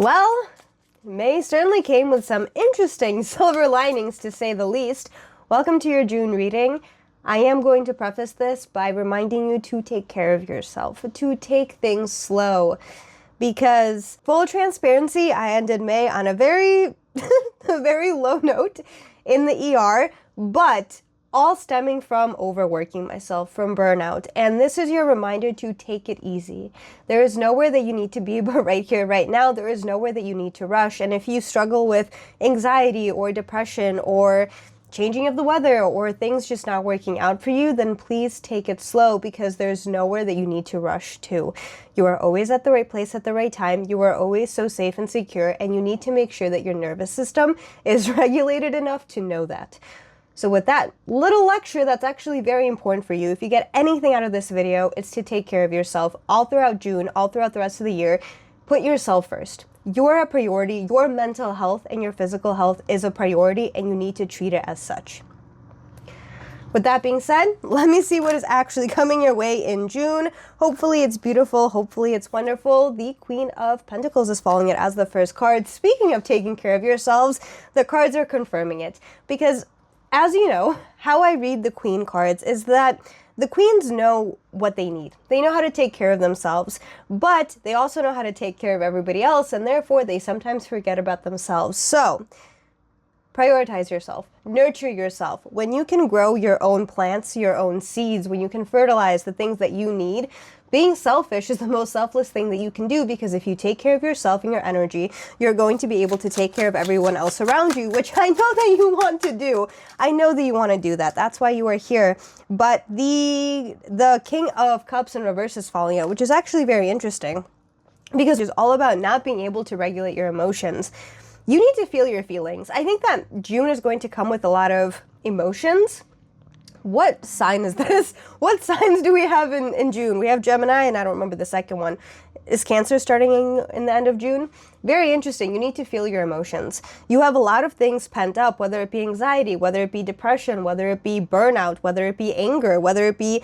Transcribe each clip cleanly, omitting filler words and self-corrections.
Well, May certainly came with some interesting silver linings, to say the least. Welcome to your June reading. I am going to preface this by reminding you to take care of yourself, to take things slow, because full transparency, I ended May on a very, a very low note in the ER, but all stemming from overworking myself, from burnout. And this is your reminder to take it easy. There is nowhere that you need to be, but right here, right now, there is nowhere that you need to rush. And if you struggle with anxiety or depression or changing of the weather or things just not working out for you, then please take it slow, because there's nowhere that you need to rush to. You are always at the right place at the right time. You are always so safe and secure, and you need to make sure that your nervous system is regulated enough to know that. So with that little lecture that's actually very important for you, if you get anything out of this video, it's to take care of yourself all throughout June, all throughout the rest of the year. Put yourself first. You're a priority. Your mental health and your physical health is a priority, and you need to treat it as such. With that being said, let me see what is actually coming your way in June. Hopefully it's beautiful. Hopefully it's wonderful. The Queen of Pentacles is following it as the first card. Speaking of taking care of yourselves, the cards are confirming it, because as you know, how I read the Queen cards is that the Queens know what they need. They know how to take care of themselves, but they also know how to take care of everybody else, and therefore they sometimes forget about themselves. So, prioritize yourself. Nurture yourself. When you can grow your own plants, your own seeds, when you can fertilize the things that you need, being selfish is the most selfless thing that you can do, because if you take care of yourself and your energy, you're going to be able to take care of everyone else around you, which I know that you want to do. I know that you want to do that. That's why you are here. But the King of Cups in reverse is falling out, which is actually very interesting, because it's all about not being able to regulate your emotions. You need to feel your feelings. I think that June is going to come with a lot of emotions. What sign is this? What signs do we have in June? We have Gemini, and I don't remember the second one. Is Cancer starting in the end of June? Very interesting. You need to feel your emotions. You have a lot of things pent up, whether it be anxiety, whether it be depression, whether it be burnout, whether it be anger, whether it be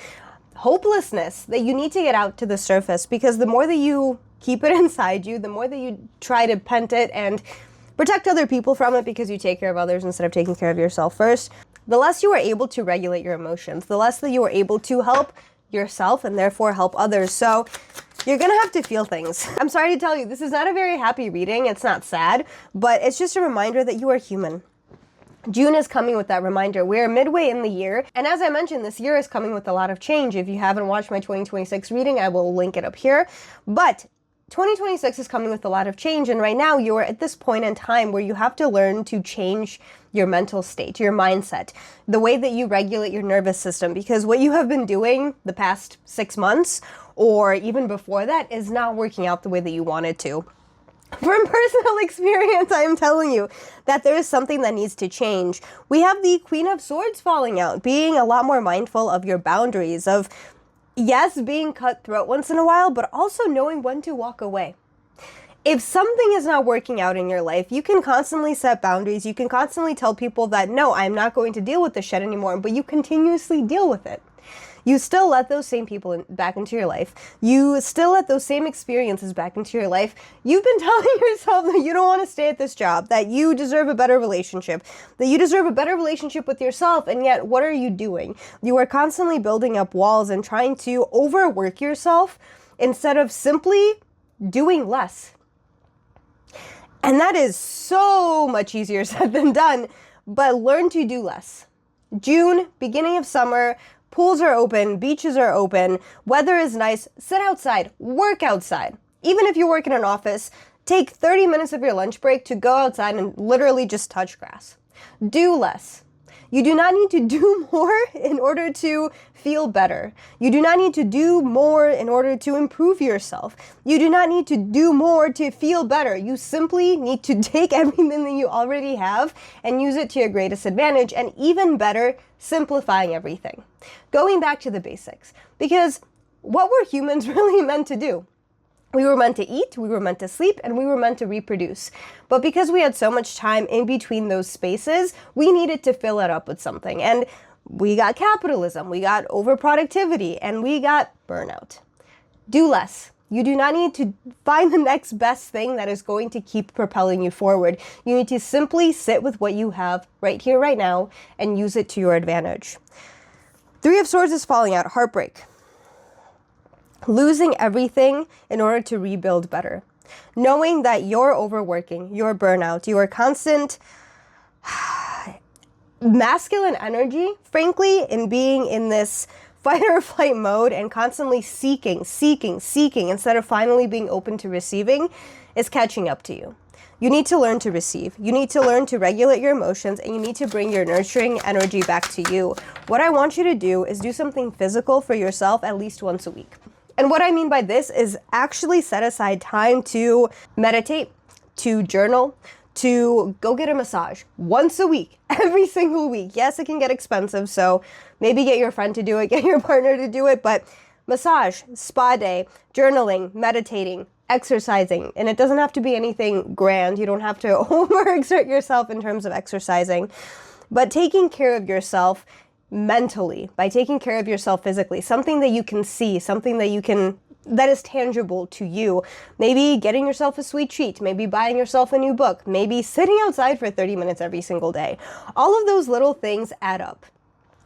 hopelessness, that you need to get out to the surface, because the more that you keep it inside you, the more that you try to pent it and protect other people from it because you take care of others instead of taking care of yourself first, the less you are able to regulate your emotions, the less that you are able to help yourself and therefore help others. So you're gonna have to feel things. I'm sorry to tell you, this is not a very happy reading. It's not sad, but it's just a reminder that you are human. June is coming with that reminder. We're midway in the year, and as I mentioned, this year is coming with a lot of change. If you haven't watched my 2026 reading, I will link it up here. But 2026 is coming with a lot of change, and right now you're at this point in time where you have to learn to change your mental state, your mindset, the way that you regulate your nervous system, because what you have been doing the past 6 months or even before that is not working out the way that you wanted to. From personal experience, I am telling you that there is something that needs to change. We have the Queen of Swords falling out, being a lot more mindful of your boundaries, of yes, being cutthroat once in a while, but also knowing when to walk away. If something is not working out in your life, you can constantly set boundaries. You can constantly tell people that, no, I'm not going to deal with this shit anymore, but you continuously deal with it. You still let those same people back into your life. You still let those same experiences back into your life. You've been telling yourself that you don't want to stay at this job, that you deserve a better relationship, that you deserve a better relationship with yourself, and yet what are you doing? You are constantly building up walls and trying to overwork yourself instead of simply doing less. And that is so much easier said than done, but learn to do less. June, beginning of summer, pools are open, beaches are open, weather is nice, sit outside, work outside. Even if you work in an office, take 30 minutes of your lunch break to go outside and literally just touch grass. Do less. You do not need to do more in order to feel better. You do not need to do more in order to improve yourself. You do not need to do more to feel better. You simply need to take everything that you already have and use it to your greatest advantage, and even better, simplifying everything. Going back to the basics, because what were humans really meant to do? We were meant to eat, we were meant to sleep, and we were meant to reproduce. But because we had so much time in between those spaces, we needed to fill it up with something. And we got capitalism, we got overproductivity, and we got burnout. Do less. You do not need to find the next best thing that is going to keep propelling you forward. You need to simply sit with what you have right here, right now, and use it to your advantage. Three of Swords is falling out, heartbreak. Losing everything in order to rebuild better. Knowing that you're overworking, you're burnout, you are constant masculine energy, frankly, in being in this fight or flight mode and constantly seeking instead of finally being open to receiving is catching up to you. You need to learn to receive. You need to learn to regulate your emotions, and you need to bring your nurturing energy back to you. What I want you to do is do something physical for yourself at least once a week. And what I mean by this is actually set aside time to meditate, to journal, to go get a massage once a week, every single week. Yes, it can get expensive, so maybe get your friend to do it, get your partner to do it, but massage, spa day, journaling, meditating, exercising, and it doesn't have to be anything grand. You don't have to overexert yourself in terms of exercising, but taking care of yourself mentally, by taking care of yourself physically, something that you can see, something that is tangible to you. Maybe getting yourself a sweet treat, maybe buying yourself a new book, maybe sitting outside for 30 minutes every single day. All of those little things add up.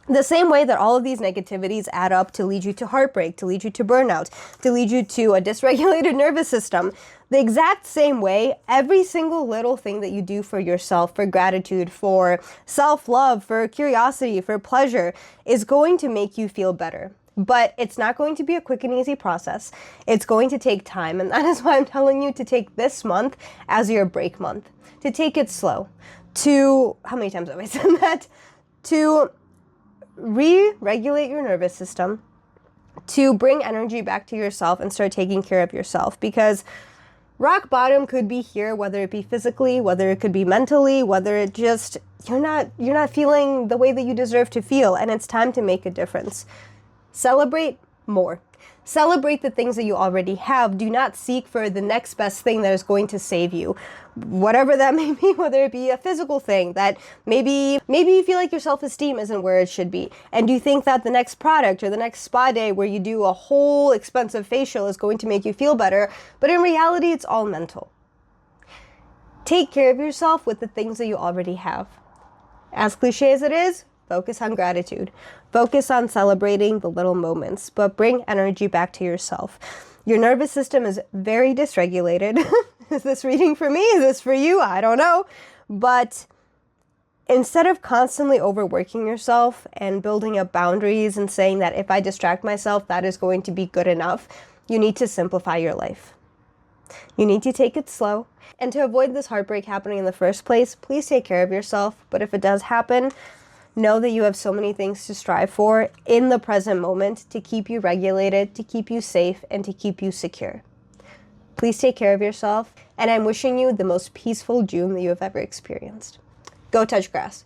The same way that all of these negativities add up to lead you to heartbreak, to lead you to burnout, to lead you to a dysregulated nervous system. The exact same way, every single little thing that you do for yourself, for gratitude, for self-love, for curiosity, for pleasure, is going to make you feel better. But it's not going to be a quick and easy process. It's going to take time, and that is why I'm telling you to take this month as your break month. To take it slow. How many times have I said that? To re-regulate your nervous system, to bring energy back to yourself and start taking care of yourself, because rock bottom could be here, whether it be physically, whether it could be mentally, whether it just you're not feeling the way that you deserve to feel, and it's time to make a difference. Celebrate more. Celebrate the things that you already have. Do not seek for the next best thing that is going to save you. Whatever that may be, whether it be a physical thing that maybe you feel like your self-esteem isn't where it should be. And you think that the next product or the next spa day where you do a whole expensive facial is going to make you feel better. But in reality, it's all mental. Take care of yourself with the things that you already have. As cliche as it is, focus on gratitude. Focus on celebrating the little moments, but bring energy back to yourself. Your nervous system is very dysregulated. Is this reading for me? Is this for you? I don't know. But instead of constantly overworking yourself and building up boundaries and saying that if I distract myself, that is going to be good enough, you need to simplify your life. You need to take it slow. And to avoid this heartbreak happening in the first place, please take care of yourself. But if it does happen, know that you have so many things to strive for in the present moment to keep you regulated, to keep you safe, and to keep you secure. Please take care of yourself, and I'm wishing you the most peaceful June that you have ever experienced. Go touch grass.